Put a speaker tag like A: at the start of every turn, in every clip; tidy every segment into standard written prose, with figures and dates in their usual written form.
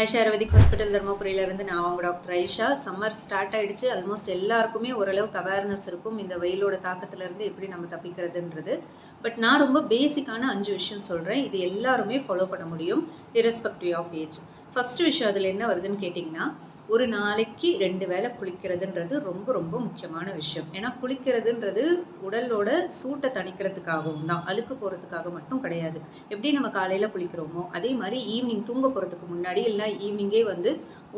A: Aisha ayurvedic hospital தர்மபுரியிலிருந்து நான் அவங்க doctor Aisha. Summer start ஆயிடுச்சு. ஆல்மோஸ்ட் எல்லாருக்குமே ஓரளவுக்கு அவேர்னஸ் இருக்கும் இந்த வெயிலோட தாக்கத்திலிருந்து எப்படி நம்ம தப்பிக்கிறதுன்றது. பட் நான் ரொம்ப பேசிக்கான 5 விஷயம் சொல்கிறேன். இது எல்லாருமே ஃபாலோ பண்ண முடியும் irrespective ஆஃப் ஏஜ். ஃபர்ஸ்ட் விஷயம் அதில் என்ன வருதுன்னு கேட்டிங்கன்னா, ஒரு நாளைக்கு 2 வேளை குளிக்கிறதுன்றது ரொம்ப ரொம்ப முக்கியமான விஷயம். ஏன்னா குளிக்கிறதுன்றது உடலோட சூட்டை தணிக்கிறதுக்காகவும் தான், அழுக்கு போகிறதுக்காக மட்டும் கிடையாது. எப்படி நம்ம காலையில் குளிக்கிறோமோ அதே மாதிரி ஈவினிங் தூங்க போகிறதுக்கு முன்னாடி இல்லை ஈவினிங்கே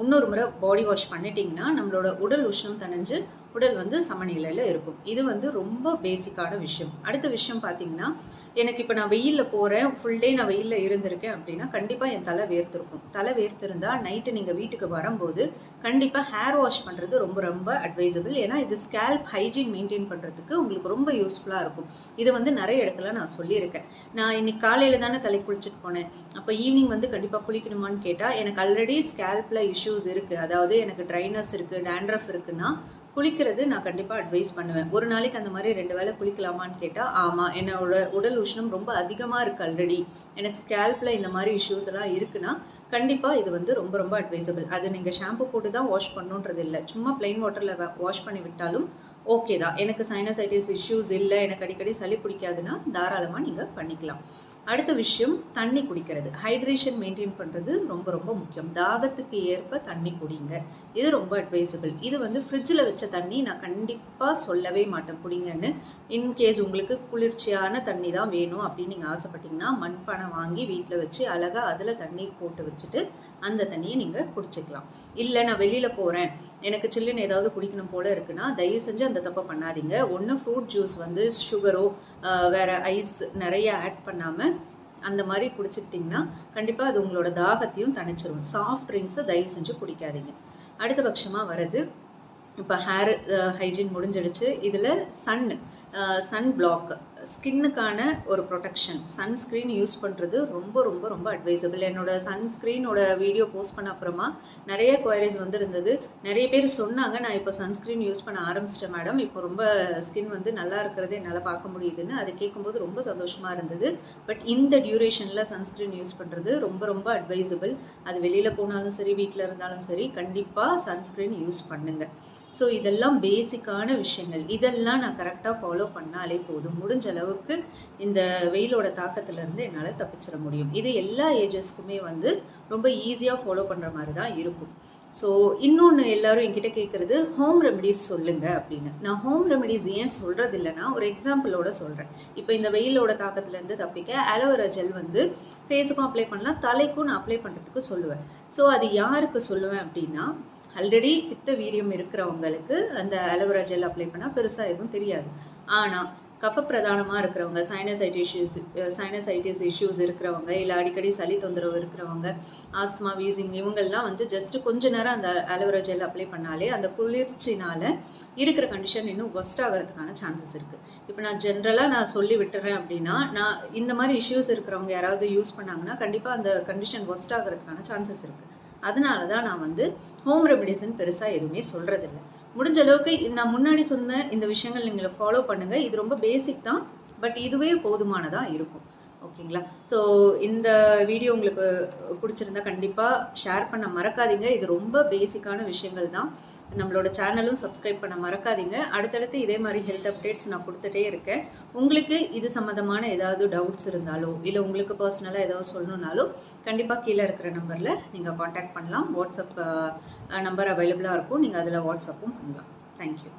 A: இன்னொரு முறை பாடி வாஷ் பண்ணிட்டீங்கன்னா நம்மளோட உடல் உஷ்ணம் தணிஞ்சு உடல் சமநிலையில் இருக்கும். இது ரொம்ப பேசிக்கான விஷயம். அடுத்த விஷயம் பார்த்தீங்கன்னா, எனக்கு இப்போ நான் வெயிலில் போகிறேன், ஃபுல் டே நான் வெயிலில் இருந்திருக்கேன் அப்படின்னா கண்டிப்பாக என் தலை வேர்த்திருக்கும். தலை வேர்த்திருந்தா நைட்டு நீங்கள் வீட்டுக்கு வரும்போது கண்டிப்பாக ஹேர் வாஷ் பண்ணுறது ரொம்ப ரொம்ப அட்வைசபிள். ஏன்னா இது ஸ்கேல்ப் ஹைஜீன் மெயின்டைன் பண்ணுறதுக்கு உங்களுக்கு ரொம்ப யூஸ்ஃபுல்லாக இருக்கும். இது நிறைய இடத்துல நான் சொல்லியிருக்கேன். நான் இன்னைக்கு காலையில் தானே தலை குளிச்சுட்டு போனேன், அப்போ ஈவினிங் கண்டிப்பாக குளிக்கணுமான்னு கேட்டால் எனக்கு ஆல்ரெடி ஸ்கேல்பில் இஷ்யூஸ் இருக்குது, அதாவது எனக்கு ட்ரைனஸ் இருக்குது, டேண்ட்ரஃப் இருக்குன்னா குளிக்கிறது நான் கண்டிப்பாக அட்வைஸ் பண்ணுவேன். ஒரு நாளைக்கு அந்த மாதிரி 2 வேளை குளிக்கலாமான்னு கேட்டால் ஆமாம், என்னோட உடல் உஷ்ணம் ரொம்ப அதிகமாக இருக்குது ஆல்ரெடி, எனக்கு ஸ்கேல்பில் இந்த மாதிரி இஷ்யூஸ் எல்லாம் இருக்குன்னா கண்டிப்பாக இது ரொம்ப ரொம்ப அட்வைசபிள். அது நீங்கள் ஷாம்பு போட்டு தான் வாஷ் பண்ணுன்றது இல்லை, சும்மா பிளைன் வாட்டரில் வாஷ் பண்ணி விட்டாலும் ஓகே தான். எனக்கு சைனசைட்டிஸ் இஷ்யூஸ் இல்லை, எனக்கு அடிக்கடி சளி பிடிக்காதுன்னா தாராளமாக நீங்கள் பண்ணிக்கலாம். அடுத்த விஷயம் தண்ணி குடிக்கிறது. ஹைட்ரேஷன் மெயின்டைன் பண்ணுறது ரொம்ப ரொம்ப முக்கியம். தாகத்துக்கு ஏற்ப தண்ணி குடிங்க, இது ரொம்ப அட்வைசபிள். இது ஃப்ரிட்ஜில் வச்ச தண்ணி நான் கண்டிப்பாக சொல்லவே மாட்டேன் குடிங்கன்னு. இன்கேஸ் உங்களுக்கு குளிர்ச்சியான தண்ணி தான் வேணும் அப்படின்னு நீங்கள் ஆசைப்பட்டீங்கன்னா மண்பானை வாங்கி வீட்டில் வச்சு அழகாக அதில் தண்ணி போட்டு வச்சுட்டு அந்த தண்ணியை நீங்கள் குடிச்சிக்கலாம். இல்லை நான் வெளியில் போகிறேன், எனக்கு சில்லுன்னு ஏதாவது குடிக்கணும் போல இருக்குன்னா தயவு செஞ்சு அந்த தப்பை பண்ணாதீங்க. ஒன்று ஃப்ரூட் ஜூஸ் சுகரோ வேற ஐஸ் நிறைய ஆட் பண்ணாமல் அந்த மாதிரி குடிச்சுக்கிட்டிங்கன்னா கண்டிப்பாக அது உங்களோட தாகத்தையும் தணிச்சிரும். சாஃப்ட் ட்ரிங்க்ஸை தயவு செஞ்சு குடிக்காதீங்க. அடுத்த பட்சமாக வர்றது, இப்போ ஹேர் ஹைஜீன் முடிஞ்சிடுச்சு. இதில் சன் பிளாக், ஸ்கின்னுக்கான ஒரு ப்ரொடெக்ஷன், சன்ஸ்க்ரீன் யூஸ் பண்ணுறது ரொம்ப ரொம்ப ரொம்ப அட்வைசபிள். என்னோட சன்ஸ்க்ரீனோட வீடியோ போஸ்ட் பண்ண அப்புறமா நிறைய குவரிஸ் இருந்தது. நிறைய பேர் சொன்னாங்க, நான் இப்போ சன்ஸ்க்ரீன் யூஸ் பண்ண ஆரம்பிச்சிட்டேன் மேடம், இப்போ ரொம்ப ஸ்கின் நல்லா இருக்கிறது என்னால் பார்க்க முடியுதுன்னு. அது கேட்கும்போது ரொம்ப சந்தோஷமாக இருந்தது. பட் இந்த டியூரேஷனில் சன்ஸ்க்ரீன் யூஸ் பண்ணுறது ரொம்ப ரொம்ப அட்வைசபிள். அது வெளியில் போனாலும் சரி வீட்டில் இருந்தாலும் சரி கண்டிப்பாக சன்ஸ்க்ரீன் யூஸ் பண்ணுங்கள். ஸோ இதெல்லாம் பேசிக்கான விஷயங்கள். இதெல்லாம் நான் கரெக்டாக ஃபாலோ பண்ணாலே போதும், முடிஞ்ச அளவுக்கு இந்த வெயிலோட தாக்கத்திலேருந்து என்னால் தப்பிச்சிட முடியும். இது எல்லா ஏஜஸ்க்குமே ரொம்ப ஈஸியாக ஃபாலோ பண்ணுற மாதிரி தான் இருக்கும். ஸோ இன்னொன்று எல்லாரும் என்கிட்ட கேட்குறது, ஹோம் ரெமெடிஸ் சொல்லுங்க அப்படின்னு. நான் ஹோம் ரெமெடிஸ் ஏன் சொல்கிறது இல்லைன்னா ஒரு எக்ஸாம்பிளோட சொல்கிறேன். இப்போ இந்த வெயிலோட தாக்கத்துலேருந்து தப்பிக்க அலோவேரா ஜெல் ஃபேஸுக்கும் அப்ளை பண்ணலாம், தலைக்கும் நான் அப்ளை பண்ணுறதுக்கு சொல்லுவேன். ஸோ அது யாருக்கு சொல்லுவேன் அப்படின்னா, ஆல்ரெடி பித்த வீரியம் இருக்கிறவங்களுக்கு அந்த அலோவேரா ஜெல் அப்ளை பண்ணால் பெருசாக எதுவும் தெரியாது. ஆனால் கஃபப்பிரதானமாக இருக்கிறவங்க, சைனசைட்டிஸ் இஷ்யூஸ் இருக்கிறவங்க, இல்லை அடிக்கடி சளி தொந்தரவு இருக்கிறவங்க, ஆஸ்மா, வீசிங், இவங்கெல்லாம் ஜஸ்ட் கொஞ்ச நேரம் அந்த அலோவேரா ஜெல் அப்ளை பண்ணாலே அந்த குளிர்ச்சினால இருக்கிற கண்டிஷன் இன்னும் ஒஸ்ட் ஆகிறதுக்கான சான்சஸ் இருக்குது. இப்போ நான் ஜென்ரலாக சொல்லி விட்டுறேன் அப்படின்னா, நான் இந்த மாதிரி இஷ்யூஸ் இருக்கிறவங்க யாராவது யூஸ் பண்ணாங்கன்னா கண்டிப்பாக அந்த கண்டிஷன் ஒஸ்ட் ஆகிறதுக்கான சான்சஸ் இருக்குது. அதனால தான் நான் ஹோம் ரெமெடிஸ்ன்னு பெருசாக எதுவுமே சொல்கிறதில்ல. முடிஞ்ச அளவுக்கு நான் முன்னாடி சொன்ன இந்த விஷயங்கள் நீங்கள் ஃபாலோ பண்ணுங்கள். இது ரொம்ப பேசிக் தான், பட் இதுவே போதுமானதாக இருக்கும். ஓகேங்களா? ஸோ இந்த வீடியோ உங்களுக்கு பிடிச்சிருந்தா கண்டிப்பாக ஷேர் பண்ண மறக்காதீங்க. இது ரொம்ப பேசிக்கான விஷயங்கள் தான். நம்மளோட சேனலும் சப்ஸ்கிரைப் பண்ண மறக்காதீங்க. அடுத்தடுத்து இதே மாதிரி ஹெல்த் அப்டேட்ஸ் நான் கொடுத்துட்டே இருக்கேன். உங்களுக்கு இது சம்மந்தமான ஏதாவது டவுட்ஸ் இருந்தாலோ இல்லை உங்களுக்கு பர்சனலாக ஏதாவது சொல்லணுன்னாலோ கண்டிப்பாக கீழே இருக்கிற நம்பரில் நீங்கள் காண்டாக்ட் பண்ணலாம். வாட்ஸ்அப் நம்பர் அவைலபிளாக இருக்கும், நீங்கள் அதில் வாட்ஸ்அப்பும் பண்ணலாம். தேங்க்யூ.